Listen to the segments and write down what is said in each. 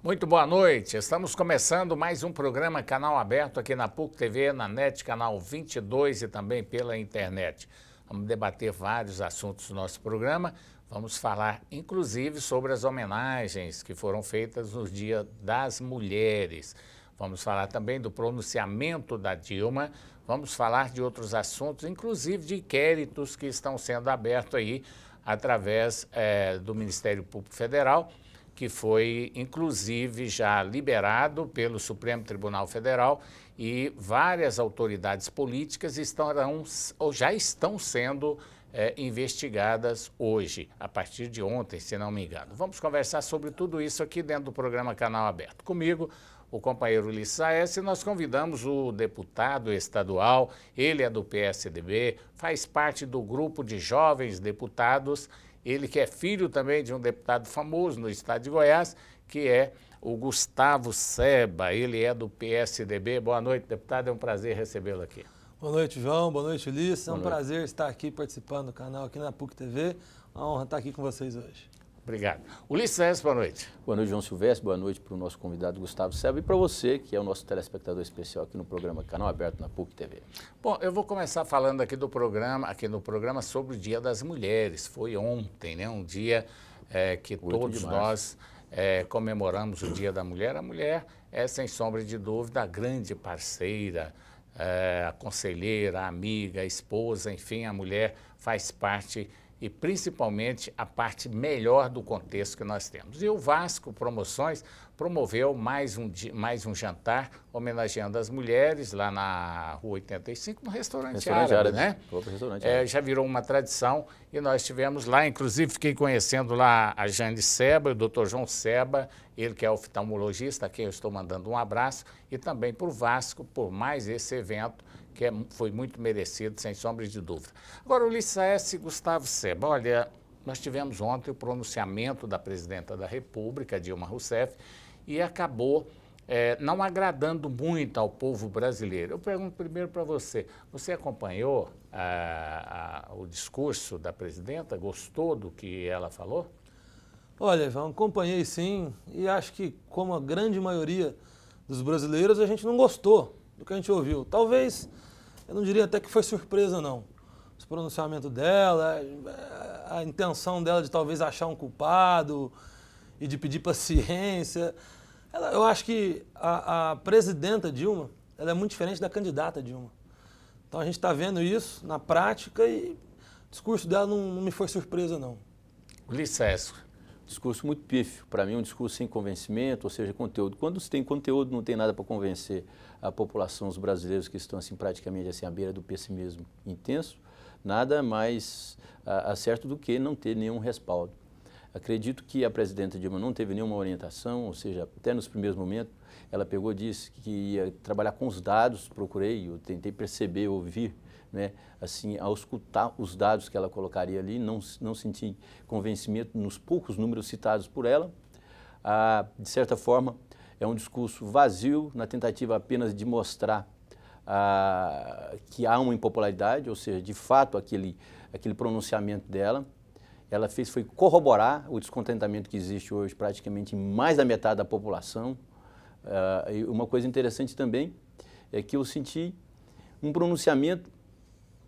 Muito boa noite, estamos começando mais um programa Canal Aberto aqui na PUC TV, na NET, canal 22 e também pela internet. Vamos debater vários assuntos do nosso programa, vamos falar inclusive sobre as homenagens que foram feitas no Dia das Mulheres. Vamos falar também do pronunciamento da Dilma, vamos falar de outros assuntos, inclusive de inquéritos que estão sendo abertos aí através do Ministério Público Federal, que foi, inclusive, já liberado pelo Supremo Tribunal Federal e várias autoridades políticas estarão ou já estão sendo investigadas hoje, a partir de ontem, se não me engano. Vamos conversar sobre tudo isso aqui dentro do programa Canal Aberto. Comigo, o companheiro Ulisses Aécio, e nós convidamos o deputado estadual, ele é do PSDB, faz parte do grupo de jovens deputados. Ele que é filho também de um deputado famoso no estado de Goiás, que é o Gustavo Seba, ele é do PSDB. Boa noite, deputado, é um prazer recebê-lo aqui. Boa noite, João, boa noite, Ulisses. É um prazer estar aqui participando do canal aqui na PUC TV. Uma honra estar aqui com vocês hoje. Obrigado. Ulisses Aécio, boa noite. Boa noite, João Silvestre, boa noite para o nosso convidado Gustavo Seba e para você, que é o nosso telespectador especial aqui no programa Canal Aberto na PUC TV. Bom, eu vou começar falando aqui no programa sobre o Dia das Mulheres. Foi ontem, né? Um dia que todos nós comemoramos o Dia da Mulher. A mulher é, sem sombra de dúvida, a grande parceira, a conselheira, a amiga, a esposa, enfim, a mulher faz parte e principalmente a parte melhor do contexto que nós temos. E o Vasco Promoções promoveu mais um jantar homenageando as mulheres lá na Rua 85, no restaurante árabe, né? Já virou uma tradição e nós tivemos lá, inclusive fiquei conhecendo lá a Jane Seba, o Dr. João Seba, ele que é oftalmologista, a quem eu estou mandando um abraço, e também para o Vasco por mais esse evento, que foi muito merecido, sem sombra de dúvida. Agora, Ulisses Aécio e Gustavo Seba, olha, nós tivemos ontem o pronunciamento da presidenta da República, Dilma Rousseff, e acabou não agradando muito ao povo brasileiro. Eu pergunto primeiro para você, você acompanhou o discurso da presidenta? Gostou do que ela falou? Olha, João, acompanhei sim, e acho que, como a grande maioria dos brasileiros, a gente não gostou do que a gente ouviu. Talvez, eu não diria até que foi surpresa, não. O pronunciamento dela, a intenção dela de talvez achar um culpado e de pedir paciência. Eu acho que a presidenta Dilma, ela é muito diferente da candidata Dilma. Então a gente está vendo isso na prática e o discurso dela não me foi surpresa, não. Ulisses. Discurso muito pífio, para mim um discurso sem convencimento, ou seja, conteúdo. Quando se tem conteúdo, não tem nada para convencer a população, os brasileiros que estão assim, praticamente assim, à beira do pessimismo intenso, nada mais certo do que não ter nenhum respaldo. Acredito que a presidenta Dilma não teve nenhuma orientação, ou seja, até nos primeiros momentos, ela pegou e disse que ia trabalhar com os dados, eu tentei perceber, ouvir, né, assim, ao escutar os dados que ela colocaria ali, não senti convencimento nos poucos números citados por ela. De certa forma, é um discurso vazio, na tentativa apenas de mostrar que há uma impopularidade, ou seja, de fato, aquele pronunciamento dela, ela foi corroborar o descontentamento que existe hoje praticamente em mais da metade da população. E uma coisa interessante também é que eu senti um pronunciamento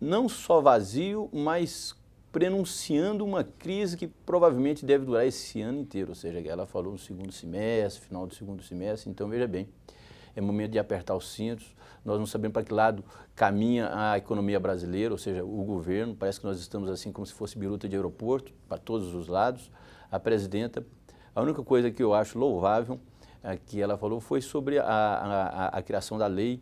não só vazio, mas prenunciando uma crise que provavelmente deve durar esse ano inteiro, ou seja, ela falou no segundo semestre, final do segundo semestre, então veja bem, é momento de apertar os cintos, nós não sabemos para que lado caminha a economia brasileira, ou seja, o governo, parece que nós estamos assim como se fosse biruta de aeroporto, para todos os lados. A presidenta, a única coisa que eu acho louvável que ela falou foi sobre a criação da lei,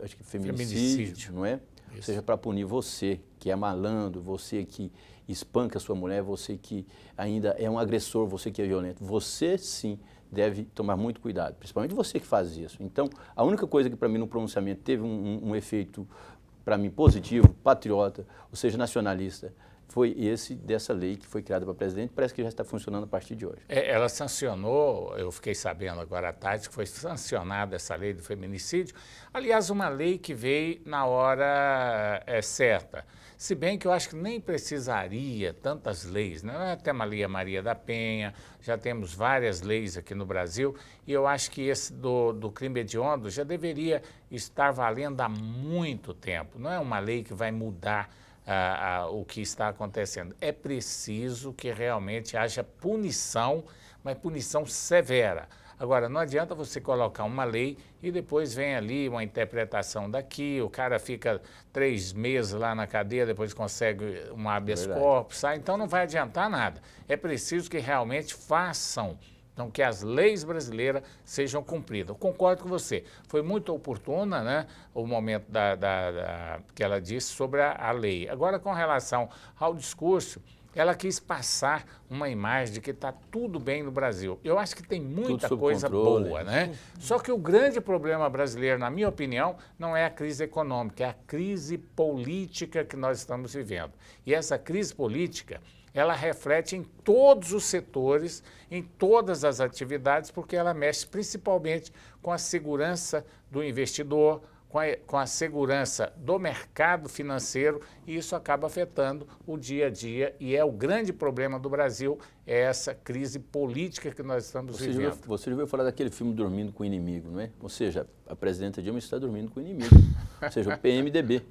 acho que feminicídio, não é? Isso. Ou seja, para punir você que é malandro, você que espanca a sua mulher, você que ainda é um agressor, você que é violento, você sim deve tomar muito cuidado, principalmente você que faz isso. Então, a única coisa que para mim no pronunciamento teve um efeito, para mim, positivo, patriota, ou seja, nacionalista, foi esse dessa lei que foi criada para presidente, parece que já está funcionando a partir de hoje. Ela sancionou, eu fiquei sabendo agora à tarde, que foi sancionada essa lei do feminicídio. Aliás, uma lei que veio na hora certa. Se bem que eu acho que nem precisaria tantas leis, né? Tem a Lei Maria da Penha, já temos várias leis aqui no Brasil, e eu acho que esse do crime hediondo já deveria estar valendo há muito tempo. Não é uma lei que vai mudar o que está acontecendo. É preciso que realmente haja punição, mas punição severa. Agora, não adianta você colocar uma lei e depois vem ali uma interpretação daqui, o cara fica 3 meses lá na cadeia, depois consegue um habeas corpus, sai, então não vai adiantar nada. É preciso que realmente façam, então, que as leis brasileiras sejam cumpridas. Eu concordo com você. Foi muito oportuna, né, o momento que ela disse sobre a lei. Agora, com relação ao discurso, ela quis passar uma imagem de que está tudo bem no Brasil. Eu acho que tem muita coisa boa, né? Só que o grande problema brasileiro, na minha opinião, não é a crise econômica, é a crise política que nós estamos vivendo. E essa crise política, ela reflete em todos os setores, em todas as atividades, porque ela mexe principalmente com a segurança do investidor, com a segurança do mercado financeiro, e isso acaba afetando o dia a dia, e é o grande problema do Brasil, é essa crise política que nós estamos vivendo. Você já ouviu falar daquele filme Dormindo com o Inimigo, não é? Ou seja, a presidenta Dilma está dormindo com o inimigo, ou seja, o PMDB.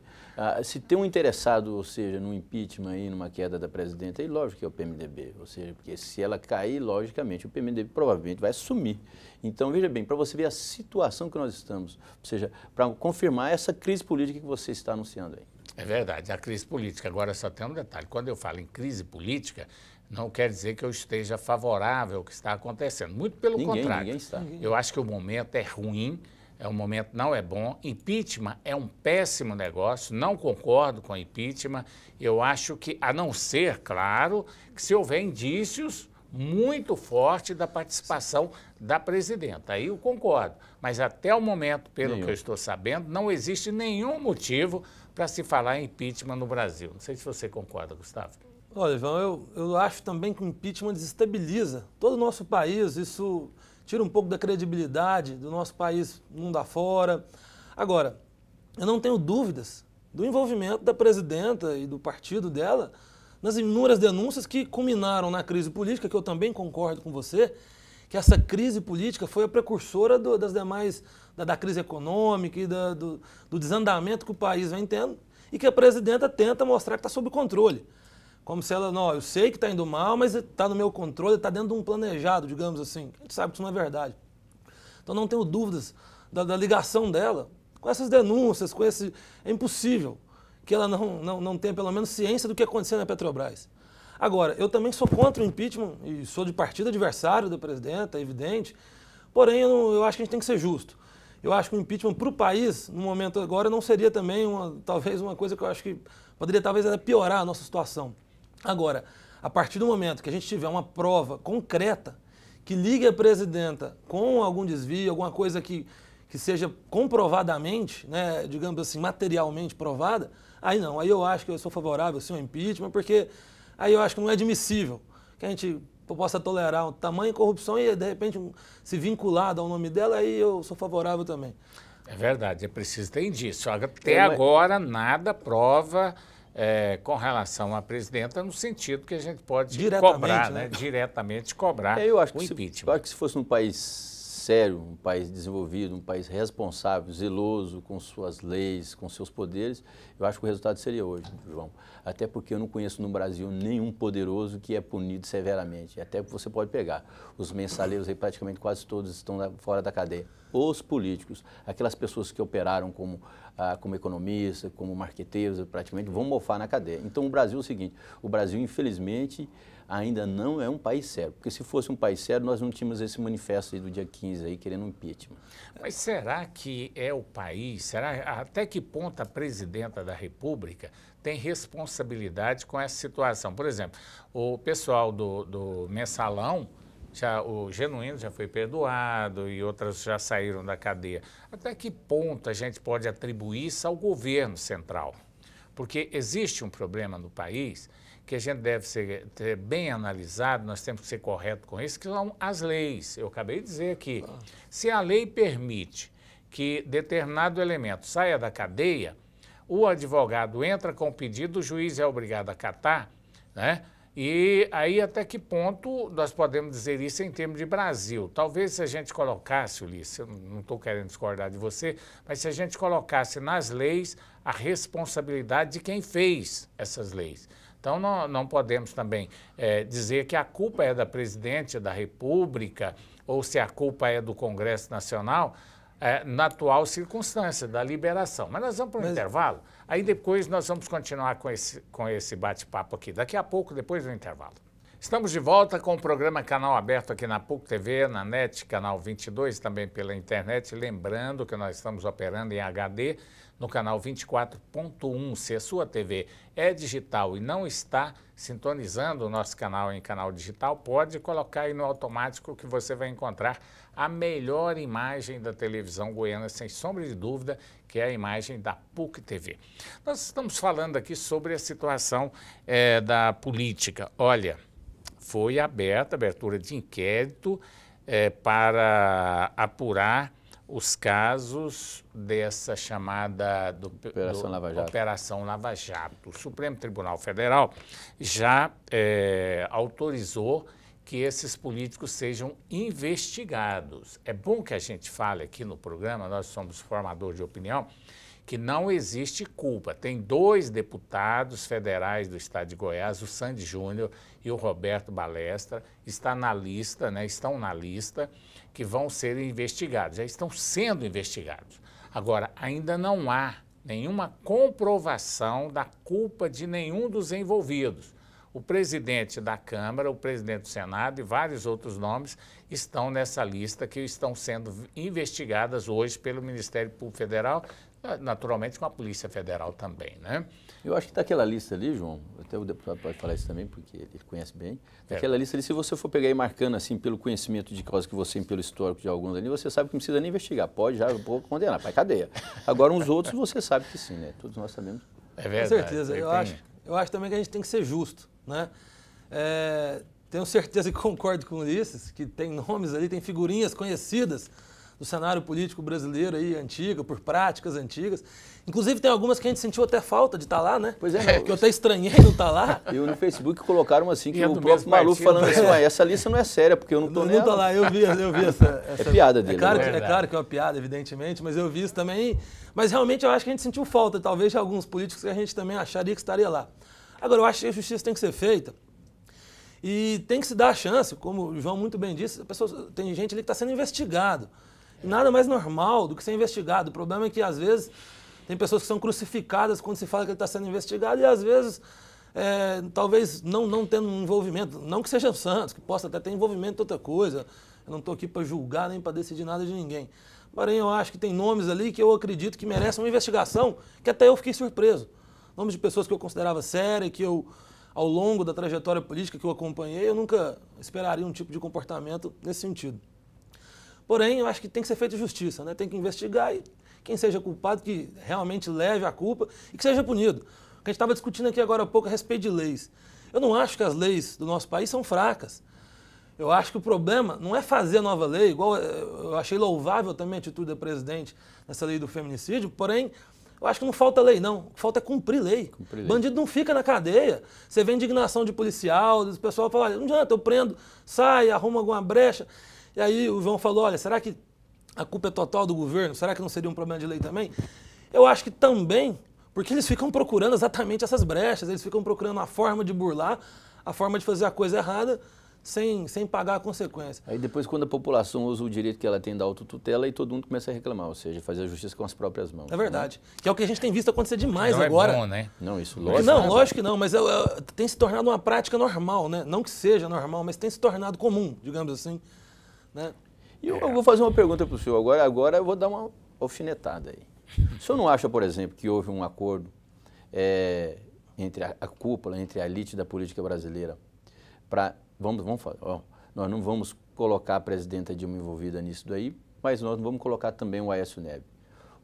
Se tem um interessado, ou seja, no impeachment aí, numa queda da presidenta, aí lógico que é o PMDB, ou seja, porque se ela cair, logicamente, o PMDB provavelmente vai sumir. Então, veja bem, para você ver a situação que nós estamos, ou seja, para confirmar essa crise política que você está anunciando aí. É verdade, a crise política. Agora, só tem um detalhe, quando eu falo em crise política, não quer dizer que eu esteja favorável ao que está acontecendo, muito pelo contrário. Ninguém está. Eu acho que o momento é ruim, o momento não é bom. Impeachment é um péssimo negócio, não concordo com impeachment. Eu acho que, a não ser, claro, que se houver indícios muito fortes da participação da presidenta. Aí eu concordo. Mas até o momento, pelo que eu estou sabendo, não existe nenhum motivo para se falar em impeachment no Brasil. Não sei se você concorda, Gustavo. Olha, João, eu acho também que o impeachment desestabiliza todo o nosso país. Isso tira um pouco da credibilidade do nosso país mundo afora. Agora, eu não tenho dúvidas do envolvimento da presidenta e do partido dela nas inúmeras denúncias que culminaram na crise política, que eu também concordo com você, que essa crise política foi a precursora das demais, da crise econômica e do desandamento que o país vem tendo, e que a presidenta tenta mostrar que está sob controle. Como se ela, não, eu sei que está indo mal, mas está no meu controle, está dentro de um planejado, digamos assim. A gente sabe que isso não é verdade. Então não tenho dúvidas da ligação dela com essas denúncias, com esse... É impossível que ela não tenha pelo menos ciência do que aconteceu na Petrobras. Agora, eu também sou contra o impeachment e sou de partido adversário da presidenta, é evidente, porém eu acho que a gente tem que ser justo. Eu acho que o impeachment para o país, no momento agora, não seria também talvez uma coisa que eu acho que poderia talvez até piorar a nossa situação. Agora, a partir do momento que a gente tiver uma prova concreta que ligue a presidenta com algum desvio, alguma coisa que seja comprovadamente, né, digamos assim, materialmente provada, aí não, aí eu acho que eu sou favorável sim ao impeachment, porque aí eu acho que não é admissível que a gente possa tolerar o tamanho de corrupção e, de repente, se vinculado ao nome dela, aí eu sou favorável também. É verdade, é preciso ter indício. Até agora, nada prova com relação à presidenta, no sentido que a gente pode cobrar, né? Diretamente cobrar o impeachment. Eu acho que se fosse um país sério, um país desenvolvido, um país responsável, zeloso com suas leis, com seus poderes, eu acho que o resultado seria hoje, João. Até porque eu não conheço no Brasil nenhum poderoso que é punido severamente. Até você pode pegar. Os mensaleiros aí, praticamente quase todos estão fora da cadeia. Os políticos, aquelas pessoas que operaram como economistas, como marqueteiros, praticamente vão mofar na cadeia. Então o Brasil é o seguinte, o Brasil, infelizmente, ainda não é um país sério. Porque se fosse um país sério, nós não tínhamos esse manifesto aí do dia 15 aí, querendo um impeachment. Mas será que é o país? Será até que ponto a presidenta da República tem responsabilidade com essa situação? Por exemplo, o pessoal do Mensalão, o Genuíno já foi perdoado e outras já saíram da cadeia. Até que ponto a gente pode atribuir isso ao governo central? Porque existe um problema no país que a gente deve ter bem analisado, nós temos que ser correto com isso, que são as leis. Eu acabei de dizer aqui, se a lei permite que determinado elemento saia da cadeia, o advogado entra com o pedido, o juiz é obrigado a acatar, né? E aí até que ponto nós podemos dizer isso em termos de Brasil? Talvez se a gente colocasse, Ulisses, eu não estou querendo discordar de você, mas se a gente colocasse nas leis a responsabilidade de quem fez essas leis. Então não podemos também dizer que a culpa é da presidente da República ou se a culpa é do Congresso Nacional, na atual circunstância da liberação. Mas nós vamos para um intervalo, aí depois nós vamos continuar com esse bate-papo aqui. Daqui a pouco, depois do intervalo. Estamos de volta com o programa Canal Aberto aqui na PUC TV, na NET, canal 22, também pela internet. Lembrando que nós estamos operando em HD no canal 24.1. Se a sua TV é digital e não está sintonizando o nosso canal em canal digital, pode colocar aí no automático que você vai encontrar a melhor imagem da televisão goiana, sem sombra de dúvida, que é a imagem da PUC TV. Nós estamos falando aqui sobre a situação da política. Olha, foi abertura de inquérito para apurar os casos dessa chamada Operação Lava Jato. O Supremo Tribunal Federal já autorizou que esses políticos sejam investigados. É bom que a gente fale aqui no programa, nós somos formadores de opinião, que não existe culpa. Tem 2 deputados federais do estado de Goiás, o Sandy Júnior e o Roberto Balestra, estão na lista, que vão ser investigados, já estão sendo investigados. Agora, ainda não há nenhuma comprovação da culpa de nenhum dos envolvidos. O presidente da Câmara, o presidente do Senado e vários outros nomes estão nessa lista que estão sendo investigadas hoje pelo Ministério Público Federal, naturalmente com a Polícia Federal também, né? Eu acho que daquela lista ali, João, até o deputado pode falar isso também, porque ele conhece bem, daquela lista ali, se você for pegar e marcando assim, pelo conhecimento de causa que você tem, pelo histórico de alguns ali, você sabe que não precisa nem investigar, pode já condenar, vai cadeia. Agora, uns outros você sabe que sim, né? Todos nós sabemos. É verdade. Com certeza, eu acho também que a gente tem que ser justo, né? Tenho certeza que concordo com o Ulisses, que tem nomes ali, tem figurinhas conhecidas do cenário político brasileiro aí, antiga, por práticas antigas. Inclusive tem algumas que a gente sentiu até falta de estar lá, né? Pois é. Que eu até estranhei não estar lá. Eu no Facebook colocaram assim, que o próprio Maluf falando assim, essa lista não é séria, porque eu não tô nela. Não tô lá, eu vi essa... É piada dele. É claro que é uma piada, evidentemente, mas eu vi isso também. Mas realmente eu acho que a gente sentiu falta, talvez, de alguns políticos que a gente também acharia que estaria lá. Agora, eu acho que a justiça tem que ser feita e tem que se dar a chance, como o João muito bem disse, tem gente ali que está sendo investigado. Nada mais normal do que ser investigado. O problema é que, às vezes, tem pessoas que são crucificadas quando se fala que ele está sendo investigado e, às vezes, talvez não tendo um envolvimento, não que sejam santos, que possa até ter envolvimento em outra coisa. Eu não estou aqui para julgar nem para decidir nada de ninguém. Porém, eu acho que tem nomes ali que eu acredito que merecem uma investigação, que até eu fiquei surpreso. Nomes de pessoas que eu considerava sérias, que eu, ao longo da trajetória política que eu acompanhei, eu nunca esperaria um tipo de comportamento nesse sentido. Porém, eu acho que tem que ser feita justiça, né? Tem que investigar e quem seja culpado que realmente leve a culpa e que seja punido. O que a gente estava discutindo aqui agora há pouco a respeito de leis. Eu não acho que as leis do nosso país são fracas. Eu acho que o problema não é fazer nova lei, igual eu achei louvável também a atitude da presidente nessa lei do feminicídio, porém, eu acho que não falta lei, não. O que falta é cumprir lei. Bandido não fica na cadeia. Você vê indignação de policial, o pessoal fala, olha, não adianta, eu prendo, sai, arruma alguma brecha. E aí o João falou, olha, será que a culpa é total do governo? Será que não seria um problema de lei também? Eu acho que também, porque eles ficam procurando exatamente essas brechas, eles ficam procurando a forma de burlar, a forma de fazer a coisa errada, sem pagar a consequência. Aí depois, quando a população usa o direito que ela tem da autotutela, aí todo mundo começa a reclamar, ou seja, fazer a justiça com as próprias mãos. É verdade. Né? Que é o que a gente tem visto acontecer demais não agora. É bom, né? Não, isso lógico. Não, lógico que não, mas tem se tornado uma prática normal, né? Não que seja normal, mas tem se tornado comum, digamos assim. Né? E eu vou fazer uma pergunta para o senhor agora eu vou dar uma alfinetada aí. O senhor não acha, por exemplo, que houve um acordo entre a cúpula, entre a elite da política brasileira, para, vamos falar, nós não vamos colocar a presidenta Dilma envolvida nisso daí, mas nós vamos colocar também o Aécio Neves.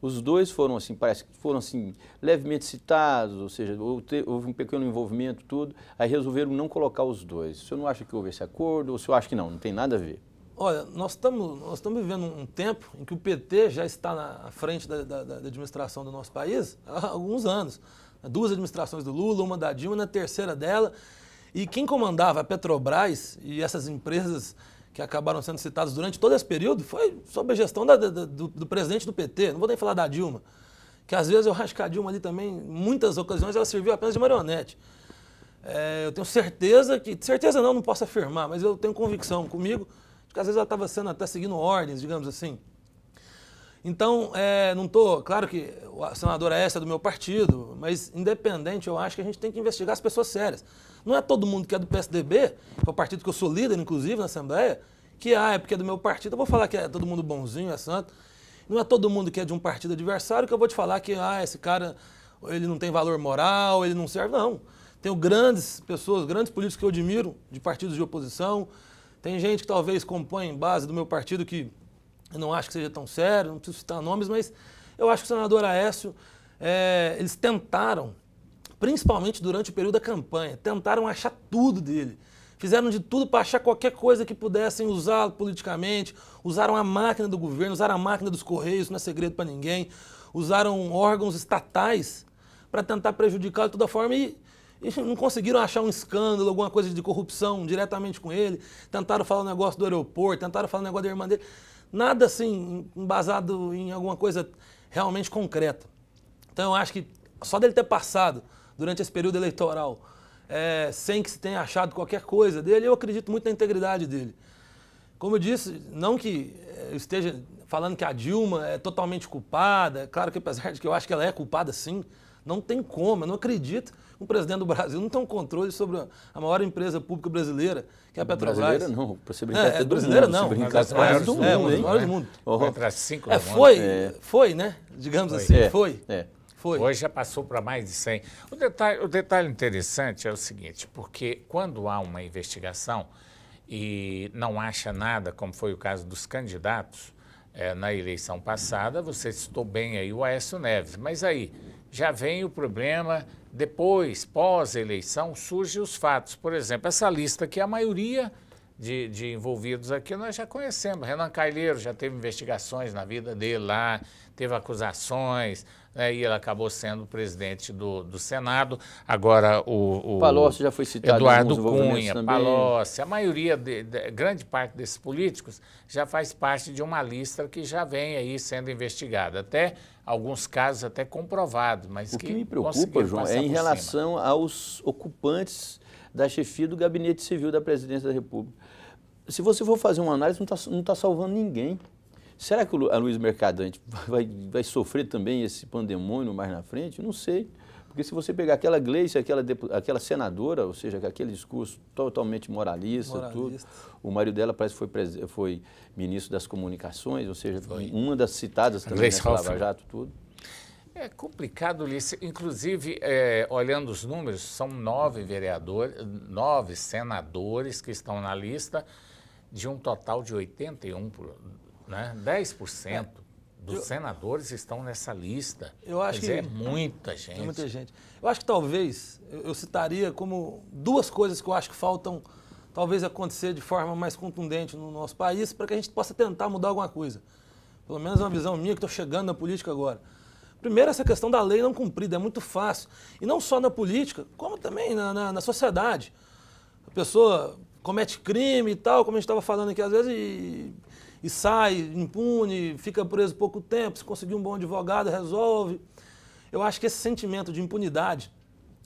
Os dois foram assim, parece que foram assim, levemente citados, ou seja, houve um pequeno envolvimento, tudo, aí resolveram não colocar os dois. O senhor não acha que houve esse acordo, ou o senhor acha que não tem nada a ver? Olha, nós estamos vivendo um tempo em que o PT já está na frente da administração do nosso país há alguns anos. 2 administrações do Lula, uma da Dilma, na terceira dela. E quem comandava a Petrobras e essas empresas que acabaram sendo citadas durante todo esse período foi sob a gestão do presidente do PT. Não vou nem falar da Dilma, que às vezes eu acho que a Dilma ali também, em muitas ocasiões, ela serviu apenas de marionete. Eu tenho certeza não posso afirmar, mas eu tenho convicção comigo de que às vezes ela estava sendo até seguindo ordens, digamos assim. Então, não estou... Claro que a senadora Aécia é do meu partido, mas independente, eu acho que a gente tem que investigar as pessoas sérias. Não é todo mundo que é do PSDB, que é o partido que eu sou líder, inclusive, na Assembleia, que é porque é do meu partido, eu vou falar que é todo mundo bonzinho, é santo. Não é todo mundo que é de um partido adversário que eu vou te falar que esse cara ele não tem valor moral, ele não serve. Não. Tenho grandes pessoas, grandes políticos que eu admiro, de partidos de oposição. Tem gente que talvez compõe base do meu partido que eu não acho que seja tão sério, não preciso citar nomes, mas eu acho que o senador Aécio, eles tentaram, principalmente durante o período da campanha, tentaram achar tudo dele. Fizeram de tudo para achar qualquer coisa que pudessem usá-lo politicamente, usaram a máquina do governo, usaram a máquina dos Correios, não é segredo para ninguém, usaram órgãos estatais para tentar prejudicá-lo de toda forma e não conseguiram achar um escândalo, alguma coisa de corrupção diretamente com ele, tentaram falar o negócio do aeroporto, tentaram falar o negócio da irmã dele, nada assim embasado em alguma coisa realmente concreta. Então eu acho que só dele ter passado durante esse período eleitoral sem que se tenha achado qualquer coisa dele, eu acredito muito na integridade dele. Como eu disse, não que eu esteja falando que a Dilma é totalmente culpada, claro que apesar de que eu acho que ela é culpada sim, não tem como, eu não acredito que o presidente do Brasil não tem um controle sobre a maior empresa pública brasileira, que é a Petrobras. Brasileira não, para você brincar brasileira mundo, não, brincar das maiores do mundo, hein? das maiores do mundo. Entre 5 Foi, né? Digamos assim, foi. Hoje já passou para mais de 100. O detalhe interessante é o seguinte, porque quando há uma investigação e não acha nada, como foi o caso dos candidatos na eleição passada, você citou bem aí o Aécio Neves, mas aí já vem o problema, depois, pós-eleição, surgem os fatos. Por exemplo, essa lista que a maioria de envolvidos aqui nós já conhecemos. Renan Calheiros já teve investigações na vida dele lá, teve acusações, né, e ele acabou sendo presidente do Senado. Agora o Palocci já foi citado. Eduardo Cunha, Palocci, a maioria, grande parte desses políticos já faz parte de uma lista que já vem aí sendo investigada. Até alguns casos até comprovados, mas o que me preocupa, João, é em relação aos ocupantes da chefia do Gabinete Civil da Presidência da República. Se você for fazer uma análise, não está salvando ninguém. Será que a Luiz Mercadante vai sofrer também esse pandemônio mais na frente? Não sei. Porque se você pegar aquela Gleice, aquela senadora, ou seja, aquele discurso totalmente moralista. Tudo, o marido dela parece que foi ministro das Comunicações, ou seja, uma das citadas também nessa Lava Jato, tudo. É complicado, Ulisses. Inclusive, olhando os números, são 9 senadores que estão na lista, de um total de 81, né? 10% dos senadores estão nessa lista. Eu acho que é muita gente. É muita gente. Eu acho que talvez, eu citaria como 2 coisas que eu acho que faltam, talvez acontecer de forma mais contundente no nosso país, para que a gente possa tentar mudar alguma coisa. Pelo menos uma visão minha que estou chegando na política agora. Primeiro, essa questão da lei não cumprida, é muito fácil. E não só na política, como também na sociedade. A pessoa comete crime e tal, como a gente estava falando aqui às vezes, e sai impune, fica preso pouco tempo, se conseguir um bom advogado, resolve. Eu acho que esse sentimento de impunidade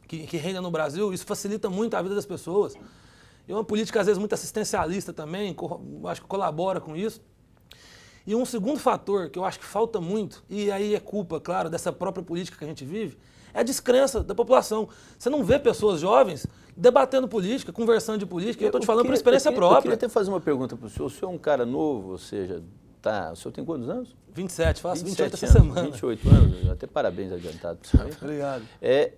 que reina no Brasil, isso facilita muito a vida das pessoas. É uma política, às vezes, muito assistencialista também, acho que colabora com isso. E um segundo fator que eu acho que falta muito, e aí é culpa, claro, dessa própria política que a gente vive, é a descrença da população. Você não vê pessoas jovens debatendo política, conversando de política, e eu estou te falando por experiência própria. Eu queria até fazer uma pergunta para o senhor. O senhor é um cara novo, ou seja, o senhor tem quantos anos? 27, faço 28 essa anos, semana. 28 anos, até parabéns adiantado para o senhor. Obrigado.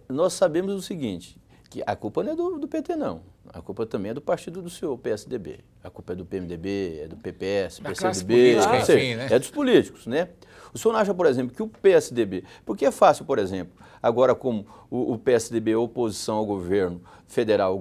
Nós sabemos o seguinte, que a culpa não é do PT, não. A culpa também é do partido do senhor, PSDB. A culpa é do PMDB, é do PPS, da PCdoB, política, enfim, né? É dos políticos, né? O senhor não acha, por exemplo, que o PSDB... Porque é fácil, por exemplo, agora como o PSDB é oposição ao governo federal,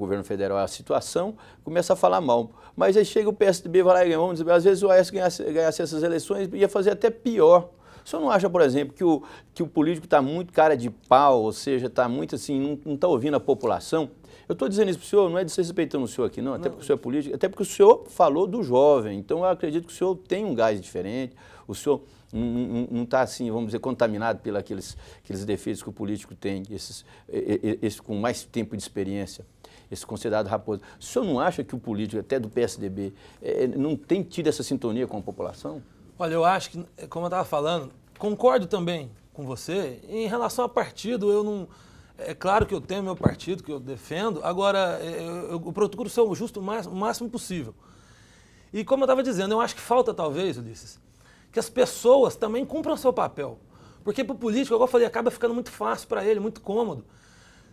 a situação, começa a falar mal. Mas aí chega o PSDB, vai lá e ganha, vamos dizer, às vezes o Aécio ganhasse essas eleições, ia fazer até pior. O senhor não acha, por exemplo, que o político está muito cara de pau, ou seja, está muito assim, não está ouvindo a população? Eu estou dizendo isso para o senhor, não é desrespeitando o senhor aqui, não, até porque o senhor é político, até porque o senhor falou do jovem. Então, eu acredito que o senhor tem um gás diferente, o senhor não está, assim, vamos dizer, contaminado pelos aqueles defeitos que o político tem, esse com mais tempo de experiência, esse considerado raposo. O senhor não acha que o político, até do PSDB, não tem tido essa sintonia com a população? Olha, eu acho que, como eu estava falando, concordo também com você. Em relação a partido, eu não... É claro que eu tenho meu partido, que eu defendo, agora eu procuro ser o justo o máximo possível. E como eu estava dizendo, eu acho que falta talvez, Ulisses, que as pessoas também cumpram seu papel. Porque para o político, como eu falei, acaba ficando muito fácil para ele, muito cômodo.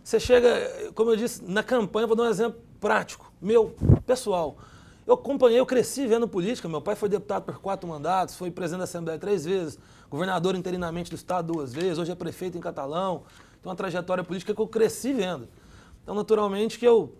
Você chega, como eu disse, na campanha, vou dar um exemplo prático, meu, pessoal. Eu acompanhei, eu cresci vendo política, meu pai foi deputado por 4 mandatos, foi presidente da Assembleia 3 vezes, governador interinamente do estado 2 vezes, hoje é prefeito em Catalão. Então, uma trajetória política que eu cresci vendo. Então, naturalmente, que eu,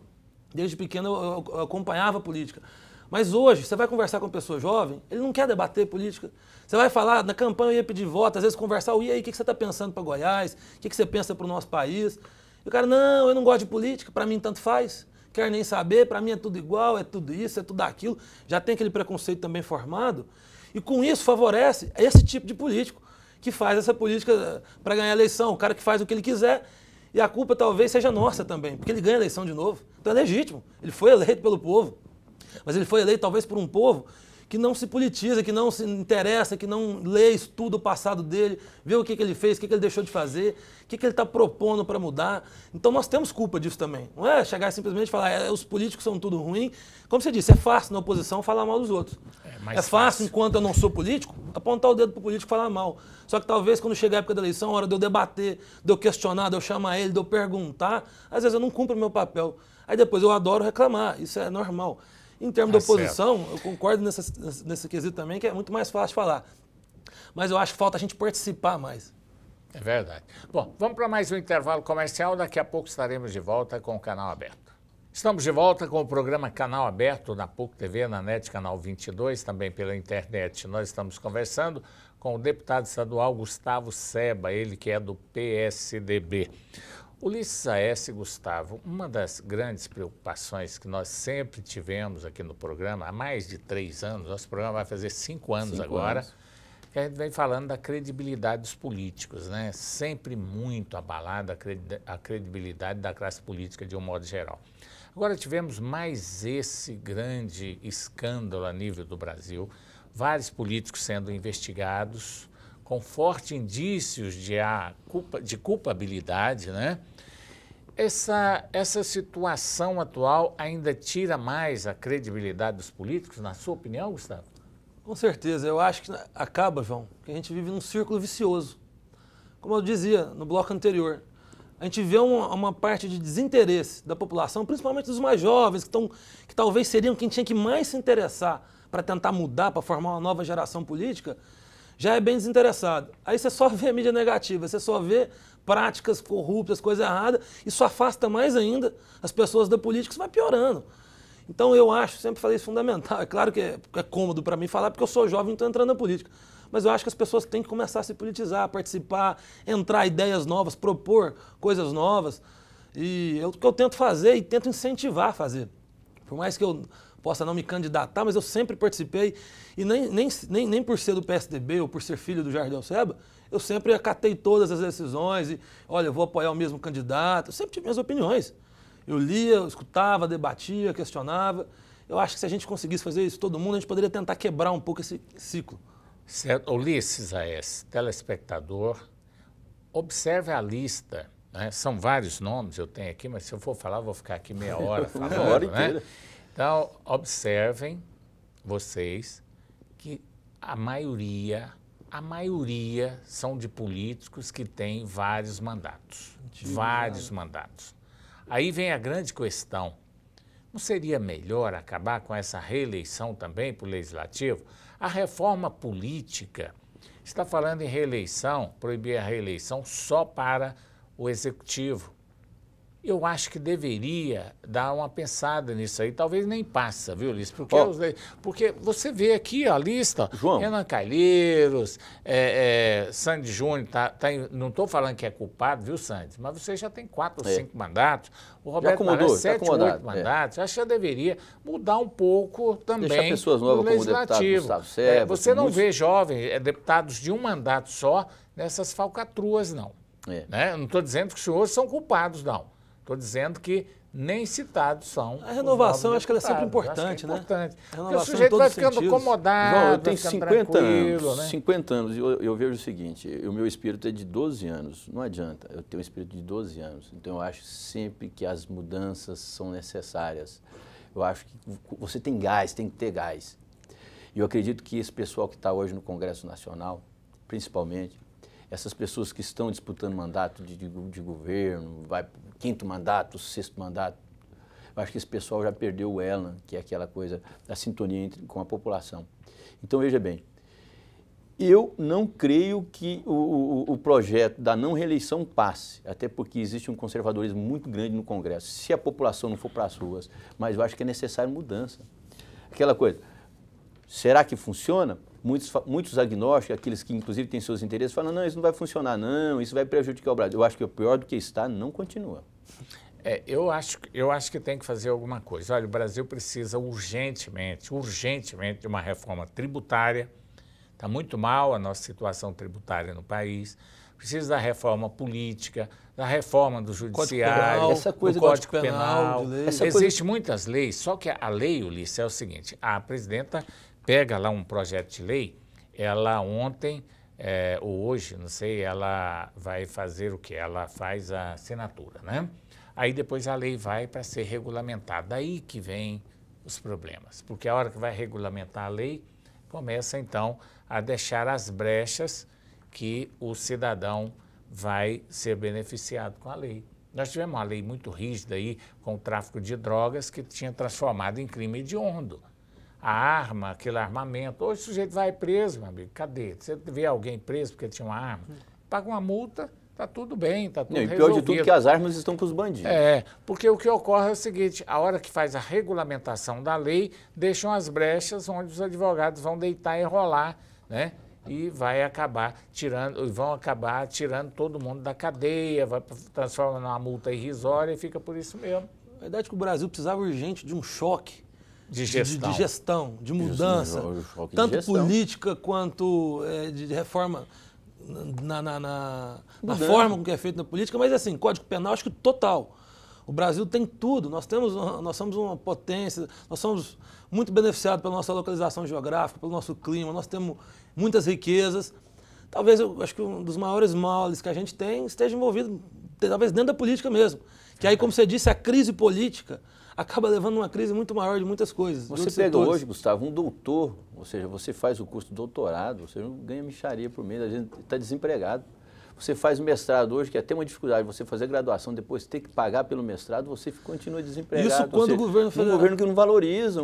desde pequeno, eu acompanhava a política. Mas hoje, você vai conversar com uma pessoa jovem, ele não quer debater política. Você vai falar, na campanha eu ia pedir voto, às vezes conversar, e aí, o que você está pensando para Goiás? O que você pensa para o nosso país? E o cara, não, eu não gosto de política, para mim tanto faz. Quer nem saber, para mim é tudo igual, é tudo isso, é tudo aquilo. Já tem aquele preconceito também formado. E com isso favorece esse tipo de político que faz essa política para ganhar a eleição, o cara que faz o que ele quiser, e a culpa talvez seja nossa também, porque ele ganha a eleição de novo. Então é legítimo, ele foi eleito pelo povo, mas ele foi eleito talvez por um povo que não se politiza, que não se interessa, que não lê, estuda o passado dele, vê o que ele fez, o que ele deixou de fazer, o que ele está propondo para mudar. Então nós temos culpa disso também. Não é chegar simplesmente e falar, os políticos são tudo ruim. Como você disse, é fácil na oposição falar mal dos outros. É fácil, enquanto eu não sou político, apontar o dedo para o político e falar mal. Só que talvez quando chegar a época da eleição, a hora de eu debater, de eu questionar, de eu chamar ele, de eu perguntar, às vezes eu não cumpro o meu papel. Aí depois eu adoro reclamar, isso é normal. Em termos de oposição, certo. Eu concordo nesse quesito também, que é muito mais fácil falar. Mas eu acho que falta a gente participar mais. É verdade. Bom, vamos para mais um intervalo comercial. Daqui a pouco estaremos de volta com o Canal Aberto. Estamos de volta com o programa Canal Aberto na PUC TV, na NET Canal 22, também pela internet. Nós estamos conversando com o deputado estadual Gustavo Seba, ele que é do PSDB. Ulisses Aécio, Gustavo, uma das grandes preocupações que nós sempre tivemos aqui no programa, há mais de 3 anos, nosso programa vai fazer 5 anos agora, que a gente vem falando da credibilidade dos políticos, né? Sempre muito abalada a credibilidade da classe política de um modo geral. Agora tivemos mais esse grande escândalo a nível do Brasil, vários políticos sendo investigados, com fortes indícios de culpabilidade, né? Essa situação atual ainda tira mais a credibilidade dos políticos, na sua opinião, Gustavo? Com certeza. Eu acho que acaba, João, que a gente vive num círculo vicioso. Como eu dizia no bloco anterior, a gente vê uma parte de desinteresse da população, principalmente dos mais jovens, que talvez seriam quem tinha que mais se interessar para tentar mudar, para formar uma nova geração política, já é bem desinteressado. Aí você só vê a mídia negativa, você só vê práticas corruptas, coisa errada, isso afasta mais ainda as pessoas da política, isso vai piorando. Então eu acho, sempre falei isso fundamental, é claro que é cômodo para mim falar porque eu sou jovem e estou entrando na política, mas eu acho que as pessoas têm que começar a se politizar, participar, entrar ideias novas, propor coisas novas, e é o que eu tento fazer e tento incentivar a fazer. Por mais que eu possa não me candidatar, mas eu sempre participei, e nem por ser do PSDB ou por ser filho do Jardel Seba, eu sempre acatei todas as decisões e, olha, eu vou apoiar o mesmo candidato, eu sempre tive minhas opiniões. Eu lia, eu escutava, debatia, questionava. Eu acho que se a gente conseguisse fazer isso todo mundo, a gente poderia tentar quebrar um pouco esse ciclo. Certo. Ulisses Aécio, telespectador, observe a lista, né? São vários nomes eu tenho aqui, mas se eu for falar, vou ficar aqui meia hora falando, uma hora inteira. Né? Então, observem vocês que a maioria são de políticos que têm vários mandatos. Vários mandatos. Aí vem a grande questão. Não seria melhor acabar com essa reeleição também para o Legislativo? A reforma política está falando em reeleição, proibir a reeleição só para o Executivo. Eu acho que deveria dar uma pensada nisso aí. Talvez nem passa, viu, Ulisses? Porque você vê aqui a lista, João. Renan Calheiros, Sandy Júnior, não estou falando que é culpado, viu, Sandy? Mas você já tem 4 ou 5 mandatos. O Roberto Maranhão, 7 ou 8 mandatos. Acho que já deveria mudar um pouco também. Deixar pessoas novas como o deputado Gustavo Serra. Você não vê jovens, deputados de um mandato só nessas falcatruas, não. Né? Não estou dizendo que os senhores são culpados, não. Estou dizendo que nem citados são. A renovação, acho que ela é sempre importante, né? Porque o sujeito vai ficando acomodado, João, eu tenho 50 anos, né? 50 anos, e eu vejo o seguinte, o meu espírito é de 12 anos, não adianta, eu tenho um espírito de 12 anos, então eu acho sempre que as mudanças são necessárias. Eu acho que você tem gás, tem que ter gás. E eu acredito que esse pessoal que está hoje no Congresso Nacional, principalmente, essas pessoas que estão disputando mandato de governo, vai para o 5º mandato, 6º mandato, eu acho que esse pessoal já perdeu o ela, que é aquela coisa da sintonia com a população. Então, veja bem, eu não creio que o projeto da não reeleição passe, até porque existe um conservadorismo muito grande no Congresso, se a população não for para as ruas, mas eu acho que é necessário mudança. Aquela coisa, será que funciona? Muitos agnósticos, aqueles que inclusive têm seus interesses, falam, não, isso não vai funcionar, não, isso vai prejudicar o Brasil. Eu acho que o pior do que está não continua. Eu acho que tem que fazer alguma coisa. Olha, o Brasil precisa urgentemente de uma reforma tributária. Está muito mal a nossa situação tributária no país. Precisa da reforma política, da reforma do judiciário, essa coisa do Código Penal. Existem muitas leis, só que a lei, Ulisses, é o seguinte, a presidenta pega lá um projeto de lei, ela ontem, ou hoje, não sei, ela vai fazer o quê? Ela faz a assinatura, né? Aí depois a lei vai para ser regulamentada. Daí que vem os problemas, porque a hora que vai regulamentar a lei, começa então a deixar as brechas que o cidadão vai ser beneficiado com a lei. Nós tivemos uma lei muito rígida aí com o tráfico de drogas que tinha transformado em crime hediondo. A arma, aquele armamento, hoje o sujeito vai preso, meu amigo, cadê? Você vê alguém preso porque tinha uma arma, paga uma multa, tá tudo bem, tá tudo resolvido. E pior de tudo que as armas estão com os bandidos. Porque o que ocorre é o seguinte, a hora que faz a regulamentação da lei, deixam as brechas onde os advogados vão deitar e rolar, né? E vão acabar tirando todo mundo da cadeia, vai transformar numa multa irrisória e fica por isso mesmo. A verdade é que o Brasil precisava urgente de um choque de gestão, de mudança, tanto política quanto de reforma na forma com que é feito na política, mas assim, Código Penal acho que total. O Brasil tem tudo, nós somos uma potência, nós somos muito beneficiados pela nossa localização geográfica, pelo nosso clima, nós temos muitas riquezas. Talvez, eu acho que um dos maiores males que a gente tem esteja envolvido, talvez dentro da política mesmo. Que aí, como você disse, a crise política acaba levando uma crise muito maior de muitas coisas. Você pega hoje, Gustavo, um doutor, ou seja, você faz o curso de doutorado, você não ganha mixaria por mês, a gente está desempregado. Você faz o mestrado hoje, que é até uma dificuldade, você fazer graduação, depois ter que pagar pelo mestrado, você continua desempregado. Isso quando o governo federal... Um governo que não valoriza,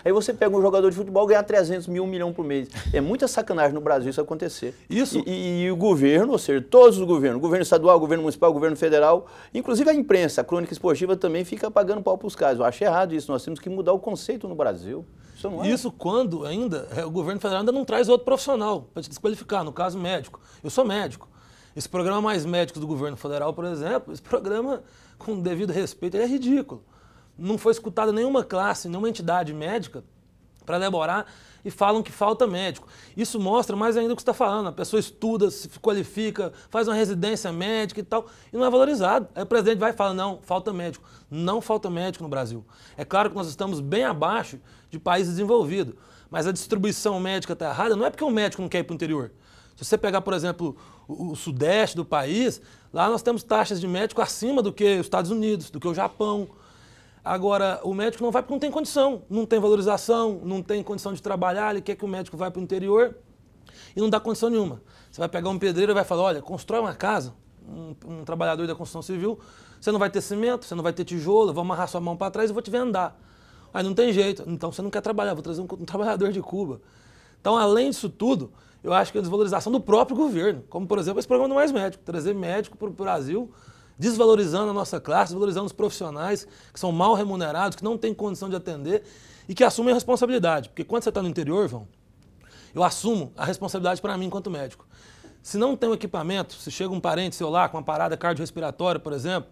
Aí você pega um jogador de futebol e ganha 300 mil, 1 milhão por mês. É muita sacanagem no Brasil isso acontecer. Isso. E o governo, ou seja, todos os governos, governo estadual, governo municipal, governo federal, inclusive a imprensa, a crônica esportiva também fica pagando pau para os caras. Eu acho errado isso, nós temos que mudar o conceito no Brasil. Isso não é. Isso quando ainda o governo federal ainda não traz outro profissional para te desqualificar, no caso médico. Eu sou médico. Esse programa Mais Médicos do governo federal, por exemplo, esse programa, com devido respeito, ele é ridículo. Não foi escutada nenhuma classe, nenhuma entidade médica para elaborar e falam que falta médico. Isso mostra mais ainda o que você está falando. A pessoa estuda, se qualifica, faz uma residência médica e tal, e não é valorizado. Aí o presidente vai e fala, não, falta médico. Não falta médico no Brasil. É claro que nós estamos bem abaixo de países desenvolvidos, mas a distribuição médica está errada, não é porque o médico não quer ir para o interior. Se você pegar, por exemplo, o sudeste do país, lá nós temos taxas de médico acima do que os Estados Unidos, do que o Japão. Agora, o médico não vai porque não tem condição, não tem valorização, não tem condição de trabalhar, ele quer que o médico vá para o interior e não dá condição nenhuma. Você vai pegar um pedreiro e vai falar, olha, constrói uma casa um trabalhador da construção civil, você não vai ter cimento, você não vai ter tijolo, eu vou amarrar sua mão para trás e vou te ver andar. Aí não tem jeito, então você não quer trabalhar, vou trazer um trabalhador de Cuba. Então, além disso tudo, eu acho que a desvalorização do próprio governo, como, por exemplo, esse programa do Mais Médico, trazer médico para o Brasil, desvalorizando a nossa classe, desvalorizando os profissionais que são mal remunerados, que não têm condição de atender e que assumem a responsabilidade. Porque quando você está no interior, João, eu assumo a responsabilidade para mim enquanto médico. Se não tem um equipamento, se chega um parente seu lá com uma parada cardiorrespiratória, por exemplo,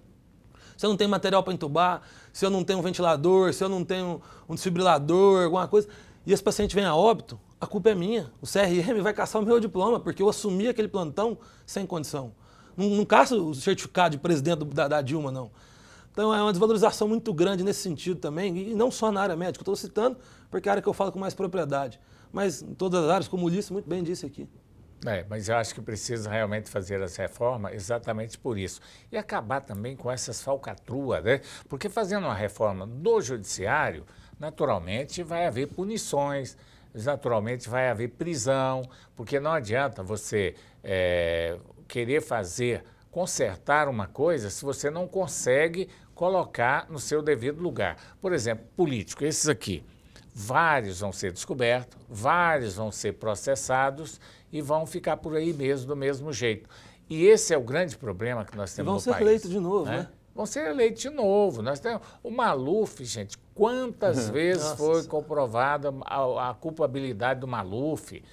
se eu não tenho material para entubar, se eu não tenho um ventilador, se eu não tenho um desfibrilador, alguma coisa, e esse paciente vem a óbito, a culpa é minha. O CRM vai caçar o meu diploma, porque eu assumi aquele plantão sem condição. Não caça o certificado de presidente da Dilma, não. Então é uma desvalorização muito grande nesse sentido também, e não só na área médica. Estou citando porque é a área que eu falo com mais propriedade. Mas em todas as áreas, como o Ulisses muito bem disse aqui. Mas eu acho que precisa realmente fazer essa reforma exatamente por isso. E acabar também com essas falcatruas, né? Porque fazendo uma reforma do judiciário, naturalmente vai haver punições, naturalmente vai haver prisão, porque não adianta você querer consertar uma coisa se você não consegue colocar no seu devido lugar. Por exemplo, político, esses aqui, vários vão ser descobertos, vários vão ser processados e vão ficar por aí mesmo, do mesmo jeito. E esse é o grande problema que nós temos no país. Vão ser eleitos de novo, né? Vão ser eleitos de novo. Nós temos o Maluf, gente, quantas vezes foi comprovada a culpabilidade do Maluf?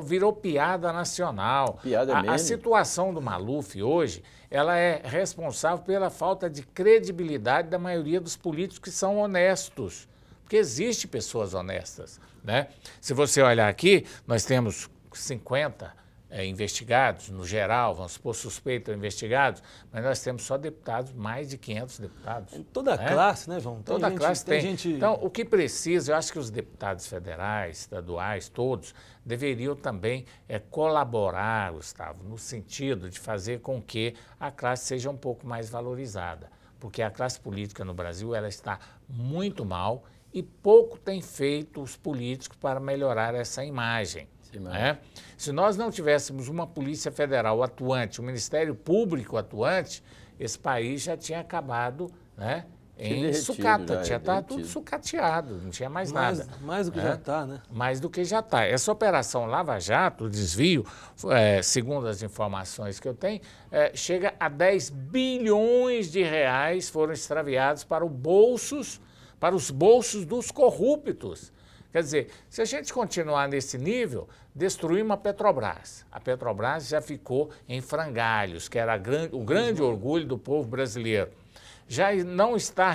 Virou piada nacional. A situação do Maluf hoje, ela é responsável pela falta de credibilidade da maioria dos políticos que são honestos. Porque existem pessoas honestas, né? Se você olhar aqui, nós temos 50 investigados, no geral, vamos supor, suspeitos ou investigados, mas nós temos só deputados, mais de 500 deputados. Em toda a classe, né, João? Toda a classe tem. Então, o que precisa, eu acho que os deputados federais, estaduais, todos, deveriam também colaborar, Gustavo, no sentido de fazer com que a classe seja um pouco mais valorizada, porque a classe política no Brasil, ela está muito mal e pouco tem feito os políticos para melhorar essa imagem. Né? Se nós não tivéssemos uma Polícia Federal atuante, um Ministério Público atuante, esse país já tinha acabado, né, em sucata, tinha estado tudo sucateado, não tinha mais nada. Mais do que já está, né? Mais do que já está. Essa operação Lava Jato, o desvio, segundo as informações que eu tenho, chega a 10 bilhões de reais foram extraviados para os bolsos dos corruptos. Quer dizer, se a gente continuar nesse nível, destruímos a Petrobras. A Petrobras já ficou em frangalhos, que era o grande orgulho do povo brasileiro. Já não está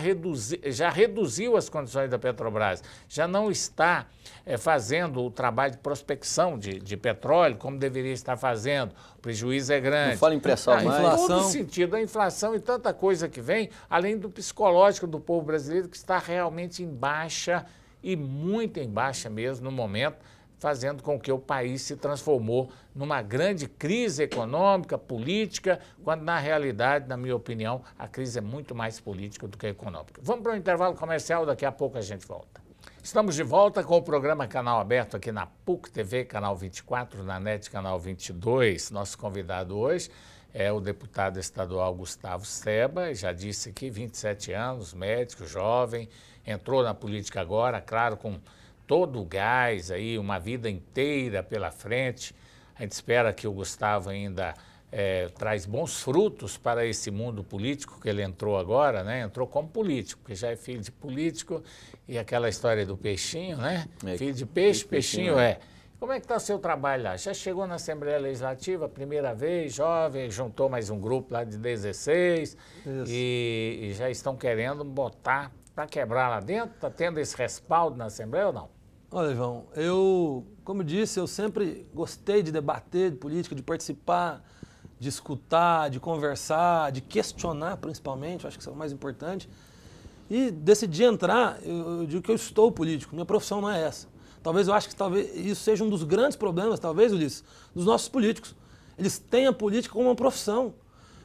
já reduziu as condições da Petrobras, já não está fazendo o trabalho de prospecção de petróleo como deveria estar fazendo. O prejuízo é grande. Não fala em pressão mais. Em todo sentido, a inflação e tanta coisa que vem, além do psicológico do povo brasileiro, que está realmente em baixa, e muito em baixa mesmo no momento, fazendo com que o país se transformou numa grande crise econômica, política, quando na realidade, na minha opinião, a crise é muito mais política do que econômica. Vamos para o intervalo comercial, daqui a pouco a gente volta. Estamos de volta com o programa Canal Aberto aqui na PUC TV, canal 24, na NET, canal 22. Nosso convidado hoje é o deputado estadual Gustavo Seba, já disse aqui, 27 anos, médico, jovem, entrou na política agora, claro, com todo o gás aí, uma vida inteira pela frente. A gente espera que o Gustavo ainda traz bons frutos para esse mundo político que ele entrou agora, né? Entrou como político, porque já é filho de político, e aquela história do peixinho, né? Filho de peixe, peixinho é. Como é que está o seu trabalho lá? Já chegou na Assembleia Legislativa, primeira vez, jovem, juntou mais um grupo lá de 16 e já estão querendo botar para quebrar lá dentro? Está tendo esse respaldo na Assembleia ou não? Olha, João, como eu disse, eu sempre gostei de debater de política, de participar, de escutar, de conversar, de questionar principalmente, acho que isso é o mais importante. E decidi entrar, eu digo que eu estou político, minha profissão não é essa. Eu acho que isso seja um dos grandes problemas, talvez, Ulisses, dos nossos políticos. Eles têm a política como uma profissão.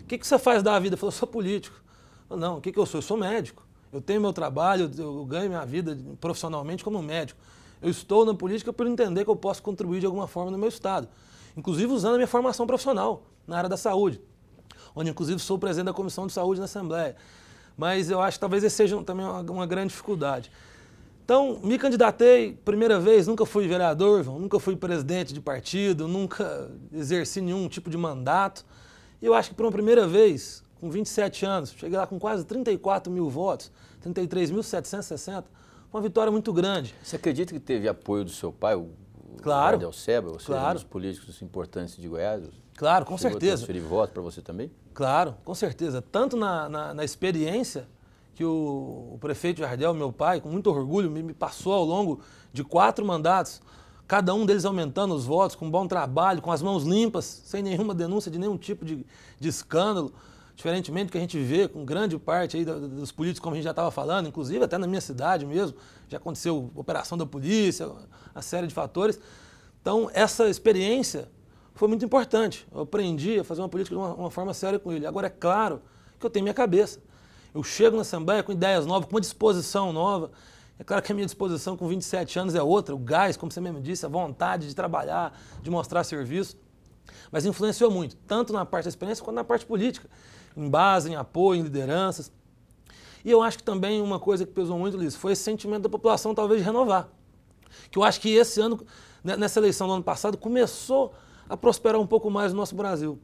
O que você faz da vida? Eu sou político. Não, o que eu sou? Eu sou médico. Eu tenho meu trabalho, eu ganho minha vida profissionalmente como médico. Eu estou na política por entender que eu posso contribuir de alguma forma no meu estado. Inclusive usando a minha formação profissional na área da saúde. onde inclusive sou presidente da Comissão de Saúde na Assembleia. Mas eu acho que talvez esse seja também uma grande dificuldade. Então, me candidatei, primeira vez, nunca fui vereador, nunca fui presidente de partido, nunca exerci nenhum tipo de mandato. E eu acho que por uma primeira vez, com 27 anos, cheguei lá com quase 34 mil votos, 33.760, uma vitória muito grande. Você acredita que teve apoio do seu pai, o Claro. Del Seba, ou seja, Claro. um dos políticos importantes de Goiás? Claro, com Chegou certeza. a transferir voto para você também? Claro, com certeza. Tanto na experiência que o prefeito Jardel, meu pai, com muito orgulho, me passou ao longo de 4 mandatos, cada um deles aumentando os votos, com bom trabalho, com as mãos limpas, sem nenhuma denúncia de nenhum tipo de escândalo, diferentemente do que a gente vê com grande parte aí dos políticos, como a gente já estava falando, inclusive até na minha cidade mesmo, já aconteceu operação da polícia, uma série de fatores. Então, essa experiência foi muito importante. Eu aprendi a fazer uma política de uma forma séria com ele. Agora, é claro que eu tenho minha cabeça. Eu chego na Assembleia com ideias novas, com uma disposição nova. É claro que a minha disposição com 27 anos é outra, o gás, como você mesmo disse, a vontade de trabalhar, de mostrar serviço. Mas influenciou muito, tanto na parte da experiência quanto na parte política, em base, em apoio, em lideranças. E eu acho que também uma coisa que pesou muito, Luiz, foi esse sentimento da população talvez de renovar. Que eu acho que esse ano, nessa eleição do ano passado, começou a prosperar um pouco mais no nosso Brasil.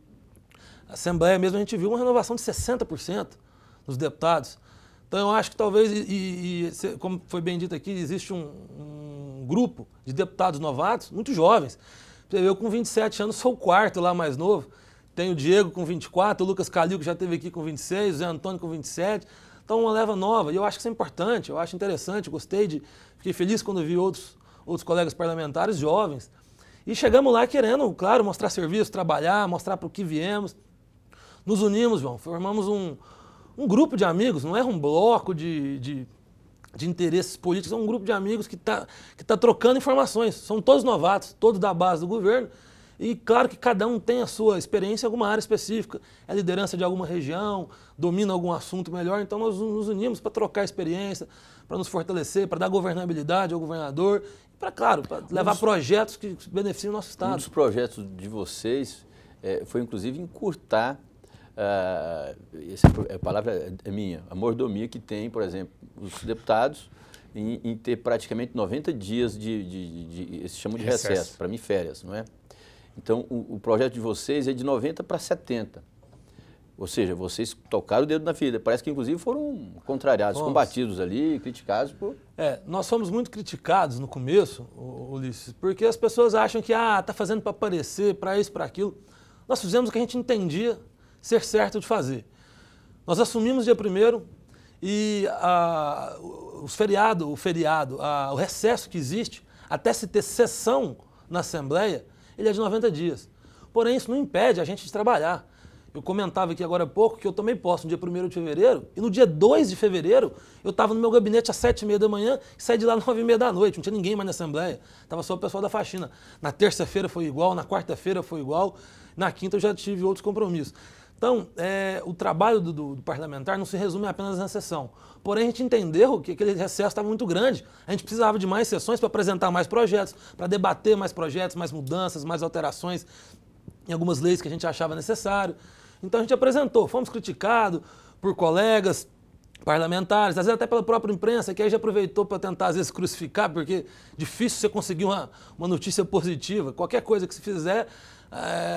A Assembleia mesmo, a gente viu uma renovação de 60% dos deputados. Então eu acho que talvez, como foi bem dito aqui, existe um grupo de deputados novatos, muito jovens. Eu com 27 anos sou o quarto lá mais novo. Tem o Diego com 24, o Lucas Calil que já esteve aqui com 26, o Zé Antônio com 27. Então uma leva nova. E eu acho que isso é importante, eu acho interessante, fiquei feliz quando vi outros colegas parlamentares jovens. E chegamos lá querendo, claro, mostrar serviço, trabalhar, mostrar para o que viemos. Nos unimos, João, formamos um grupo de amigos, não é um bloco de interesses políticos, é um grupo de amigos que tá trocando informações. São todos novatos, todos da base do governo. E claro que cada um tem a sua experiência em alguma área específica. É liderança de alguma região, domina algum assunto melhor. Então nós nos unimos para trocar experiência, para nos fortalecer, para dar governabilidade ao governador, para, claro, para levar projetos que beneficiem o nosso Estado. Um dos projetos de vocês foi, inclusive, encurtar, essa palavra é minha, a mordomia que tem, por exemplo, os deputados em ter praticamente 90 dias eles chamam de recesso, para mim férias, não é? Então, o projeto de vocês é de 90 para 70. Ou seja, vocês tocaram o dedo na ferida. Parece que, inclusive, foram contrariados, combatidos ali, criticados por... Nós fomos muito criticados no começo, Ulisses, porque as pessoas acham que está fazendo para aparecer, para isso, para aquilo. Nós fizemos o que a gente entendia ser certo de fazer. Nós assumimos dia 1º e o recesso que existe, até se ter sessão na Assembleia, ele é de 90 dias. Porém, isso não impede a gente de trabalhar. Eu comentava aqui agora há pouco que eu tomei posse no dia 1º de fevereiro e no dia 2 de fevereiro eu estava no meu gabinete às 7h30 da manhã e saí de lá às 9h30 da noite. Não tinha ninguém mais na Assembleia. Estava só o pessoal da faxina. Na terça-feira foi igual, na quarta-feira foi igual, na quinta eu já tive outros compromissos. Então, o trabalho do parlamentar não se resume apenas na sessão. Porém, a gente entendeu que aquele recesso estava muito grande. A gente precisava de mais sessões para apresentar mais projetos, para debater mais projetos, mais mudanças, mais alterações em algumas leis que a gente achava necessário. Então, a gente apresentou. Fomos criticados por colegas parlamentares, às vezes até pela própria imprensa, que aí já aproveitou para tentar, às vezes, crucificar, porque é difícil você conseguir uma notícia positiva. Qualquer coisa que se fizer,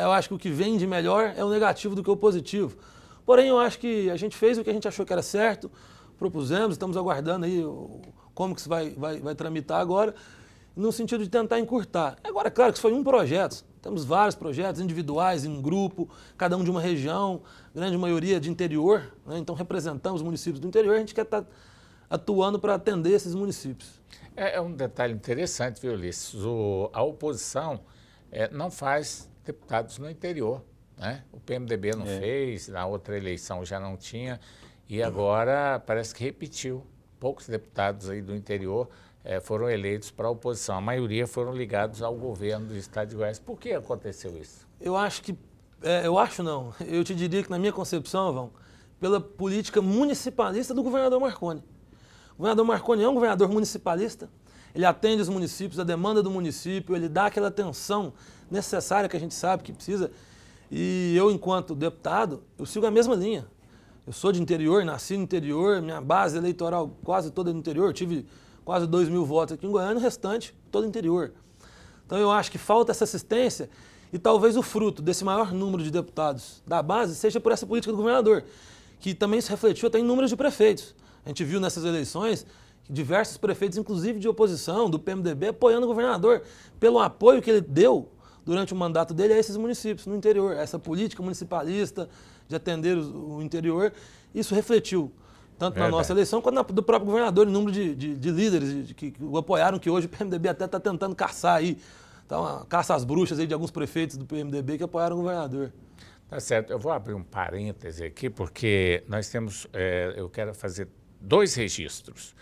eu acho que o que vem de melhor é o negativo do que o positivo. Porém, eu acho que a gente fez o que a gente achou que era certo, propusemos, estamos aguardando aí como que isso vai tramitar agora, no sentido de tentar encurtar. Agora, claro que isso foi um projeto. Temos vários projetos individuais, em um grupo, cada um de uma região, grande maioria de interior, né? Então representamos os municípios do interior, a gente quer estar atuando para atender esses municípios. É um detalhe interessante, viu, Ulisses? A oposição não faz deputados no interior, né? O PMDB não fez, na outra eleição já não tinha, e agora parece que repetiu. Poucos deputados aí do interior foram eleitos para a oposição. A maioria foram ligados ao governo do estado de Goiás. Por que aconteceu isso? Eu acho que... eu te diria que na minha concepção, Vão, pela política municipalista do governador Marconi. O governador Marconi é um governador municipalista, ele atende os municípios, a demanda do município, ele dá aquela atenção necessária que a gente sabe que precisa. E eu, enquanto deputado, eu sigo a mesma linha. Eu sou de interior, nasci no interior, minha base eleitoral quase toda no interior, eu tive quase 2.000 votos aqui em Goiânia, o restante todo interior. Então eu acho que falta essa assistência e talvez o fruto desse maior número de deputados da base seja por essa política do governador, que também se refletiu até em números de prefeitos. A gente viu nessas eleições diversos prefeitos, inclusive de oposição, do PMDB, apoiando o governador pelo apoio que ele deu durante o mandato dele a esses municípios no interior. Essa política municipalista de atender o interior, isso refletiu tanto na nossa eleição quanto do próprio governador, em número de líderes que o apoiaram, que hoje o PMDB até está tentando caçar aí, tá uma caça às bruxas aí de alguns prefeitos do PMDB que apoiaram o governador. Tá certo, eu vou abrir um parêntese aqui, porque nós temos, eu quero fazer 2 registros.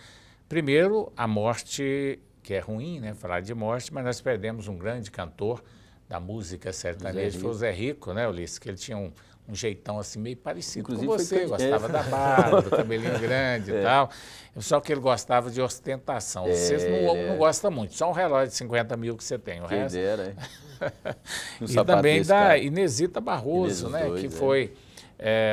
Primeiro, a morte, que é ruim, né, falar de morte, mas nós perdemos um grande cantor da música sertaneja, foi o Zé Rico, né, Ulisses, que ele tinha um jeitão assim meio parecido inclusive com você, gostava da barba, do cabelinho grande e tal, só que ele gostava de ostentação. Vocês não gostam muito, só um relógio de 50 mil que você tem, o quem resto... dera, hein? E também da Inesita Barroso, né, que foi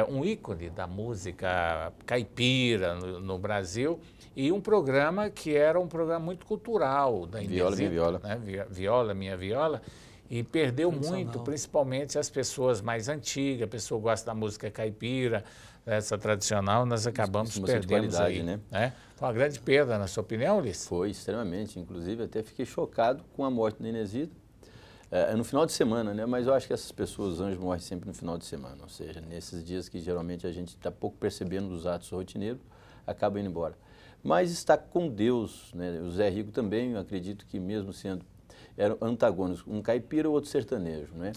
um ícone da música caipira no Brasil, e um programa que era um programa muito cultural da Inesita. Viola, minha viola. Né? Viola, minha viola. E perdeu muito, principalmente as pessoas mais antigas, a pessoa gosta da música caipira, essa tradicional, nós acabamos perdendo aí. Né? Foi uma grande perda, na sua opinião, Ulisses? Foi, extremamente. Inclusive, até fiquei chocado com a morte da Inesita. No final de semana, né? Mas eu acho que essas pessoas, os anjos, morrem sempre no final de semana. Ou seja, nesses dias que geralmente a gente está pouco percebendo dos atos rotineiros, acaba indo embora. Mas está com Deus, né? O Zé Rico também, eu acredito que mesmo sendo eram antagônicos, um caipira ou outro sertanejo, né?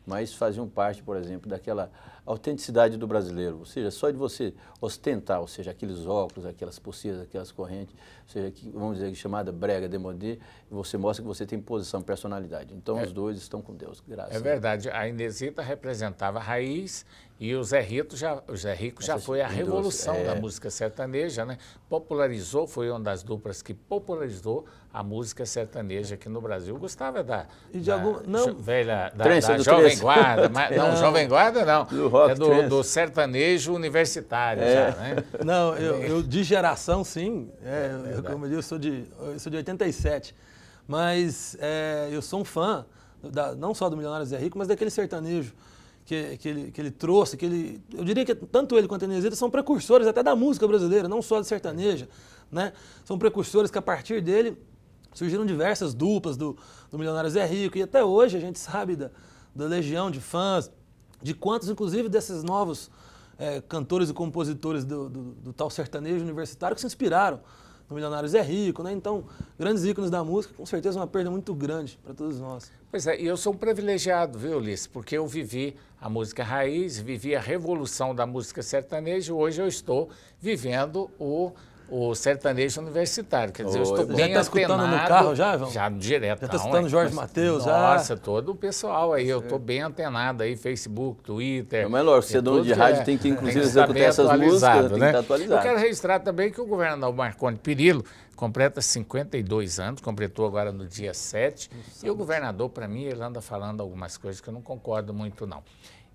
Mas faziam parte, por exemplo, daquela autenticidade do brasileiro, ou seja, só de você ostentar, ou seja, aqueles óculos, aquelas pulseiras, aquelas correntes, ou seja, vamos dizer, chamada brega, demodê, você mostra que você tem posição, personalidade. Então, os dois estão com Deus, graças a Deus. É verdade, a Inesita representava a raiz e o Zé Rico já foi a revolução da música sertaneja, né? Popularizou, foi uma das duplas que popularizou a música sertaneja aqui no Brasil. Gostava da Jovem Guarda, mas, não, Jovem Guarda não, do sertanejo universitário já, né? Não, eu de geração sim, como eu disse, eu sou de 87, mas eu sou um fã, não só do Milionário Zé Rico, mas daquele sertanejo que ele trouxe, eu diria que tanto ele quanto a Inesita são precursores até da música brasileira, não só da sertaneja, né? São precursores que a partir dele surgiram diversas duplas do Milionário Zé Rico e até hoje a gente sabe da legião de fãs, de quantos inclusive desses novos cantores e compositores do tal sertanejo universitário que se inspiraram no Milionário Zé Rico, né? Então, grandes ícones da música, com certeza uma perda muito grande para todos nós. Pois é, e eu sou um privilegiado, viu, Ulisses? Porque eu vivi a música raiz, vivi a revolução da música sertaneja, hoje eu estou vivendo o sertanejo universitário. Quer dizer, eu estou bem antenado. Já está escutando no carro já, João? Já direto. Já está escutando Jorge Mateus? Nossa, todo o pessoal aí, eu estou bem antenado aí, Facebook, Twitter. Mas lógico, você é dono de rádio, tem que inclusive executar essas músicas, tem que estar atualizado. Eu quero registrar também que o governador Marconi Perillo completa 52 anos, completou agora no dia 7, e o governador, para mim, ele anda falando algumas coisas que eu não concordo muito, não.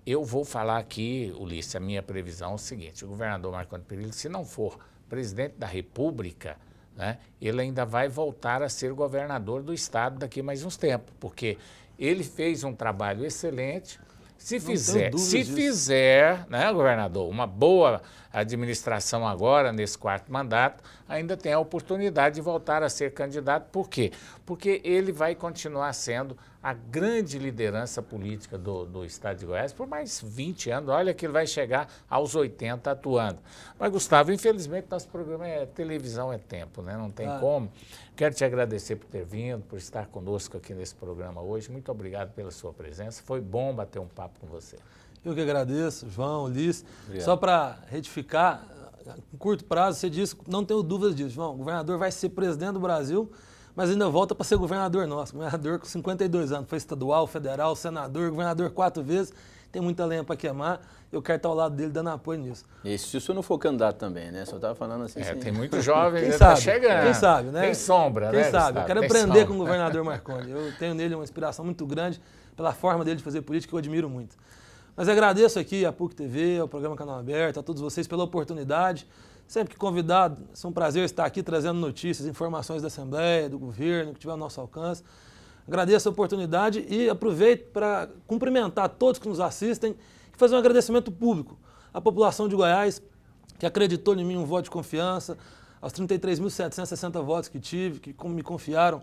Eu vou falar aqui, Ulisses, a minha previsão é o seguinte, o governador Marconi Perillo, se não for presidente da República, né, ele ainda vai voltar a ser governador do estado daqui mais uns tempos, porque ele fez um trabalho excelente. Se fizer, né, governador, uma boa administração agora, nesse 4º mandato, ainda tem a oportunidade de voltar a ser candidato. Por quê? Porque ele vai continuar sendo a grande liderança política do estado de Goiás por mais 20 anos. Olha que ele vai chegar aos 80 atuando. Mas, Gustavo, infelizmente, nosso programa televisão é tempo, né? Não tem como. Quero te agradecer por ter vindo, por estar conosco aqui nesse programa hoje. Muito obrigado pela sua presença. Foi bom bater um papo com você. Eu que agradeço, João, Ulisses. Só para retificar, em curto prazo, você disse, não tenho dúvidas disso, João, o governador vai ser presidente do Brasil, mas ainda volta para ser governador nosso. Governador com 52 anos, foi estadual, federal, senador, governador 4 vezes. tem muita lenha para queimar, eu quero estar ao lado dele dando apoio nisso. E se o senhor não for candidato também, né? Só estava falando assim. Tem muitos jovens que está chegando. Quem sabe, né? Tem sombra, quem né? Quem sabe? Gustavo? Eu quero aprender com o governador Marconi. Eu tenho nele uma inspiração muito grande pela forma dele de fazer política, que eu admiro muito. Mas agradeço aqui à PUC TV, ao programa Canal Aberto, a todos vocês pela oportunidade. Sempre que convidado, é um prazer estar aqui trazendo notícias, informações da Assembleia, do governo, que tiver ao nosso alcance. Agradeço a oportunidade e aproveito para cumprimentar todos que nos assistem e fazer um agradecimento público à população de Goiás, que acreditou em mim um voto de confiança, aos 33.760 votos que tive, que me confiaram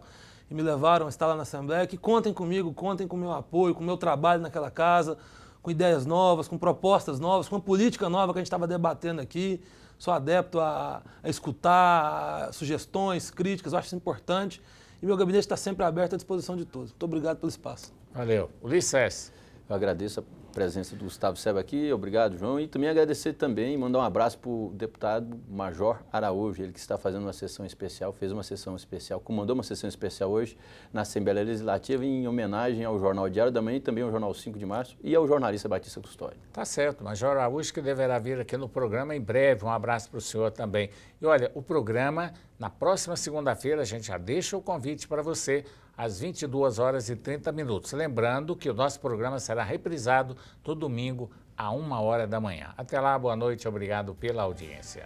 e me levaram a estar lá na Assembleia, que contem comigo, contem com o meu apoio, com o meu trabalho naquela casa, com ideias novas, com propostas novas, com a política nova que a gente estava debatendo aqui. Sou adepto a escutar sugestões, críticas, eu acho isso importante. E meu gabinete está sempre aberto à disposição de todos. Muito obrigado pelo espaço. Valeu. Ulisses. Eu agradeço a presença do Gustavo Seba aqui, obrigado, João, e também agradecer também e mandar um abraço para o deputado Major Araújo, ele que está fazendo uma sessão especial, fez uma sessão especial, comandou uma sessão especial hoje na Assembleia Legislativa em homenagem ao Jornal Diário da Manhã e também ao Jornal 5 de Março e ao jornalista Batista Custódio. Tá certo, Major Araújo que deverá vir aqui no programa em breve, um abraço para o senhor também. E olha, o programa, na próxima segunda-feira, a gente já deixa o convite para você, às 22h30. Lembrando que o nosso programa será reprisado todo domingo, à 1h da manhã. Até lá, boa noite, obrigado pela audiência.